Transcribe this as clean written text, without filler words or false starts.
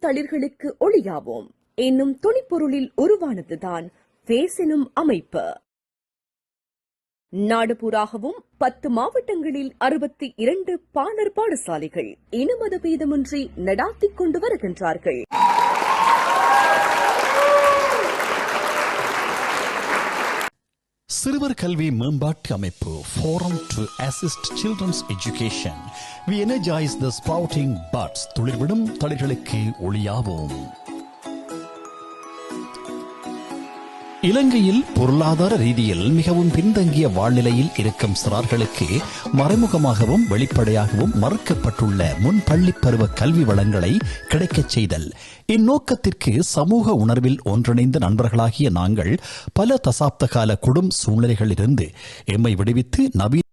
தளிர்களுக்கு ஒளியாவோம் என்னும் துணிப்பொருளில் உருவானதுதான் ஃபேஸ் எனும் அமைப்பு. நாடுபூராகவும் 10 மாவட்டங்களில் 62 பாணர் பாடசாலைகள் இனமத பேதமின்றி நடாத்திக் கொண்டு வருகின்றார்கள். சிறுவர் கல்வி மேம்பாட்டு அமைப்பு Forum to Assist Children's Education. We energize the sprouting buds. துளிர்விடும் தளிர்களுக்கு ஒளியாவோம். இலங்கையில் பொருளாதார ரீதியில் மிகவும் பின்தங்கிய வாழ்நிலையில் இருக்கும் சிறார்களுக்கு மறைமுகமாகவும் வெளிப்படையாகவும் மறுக்கப்பட்டுள்ள முன்பள்ளி பருவ கல்வி வளங்களை கிடைக்கச் செய்தல். இந்நோக்கத்திற்கு சமூக உணர்வில் ஒன்றிணைந்த நண்பர்களாகிய நாங்கள் பல தசாப்த கால கொடும் சூழ்நிலைகளிலிருந்து எம்மை விடுவித்து நவீன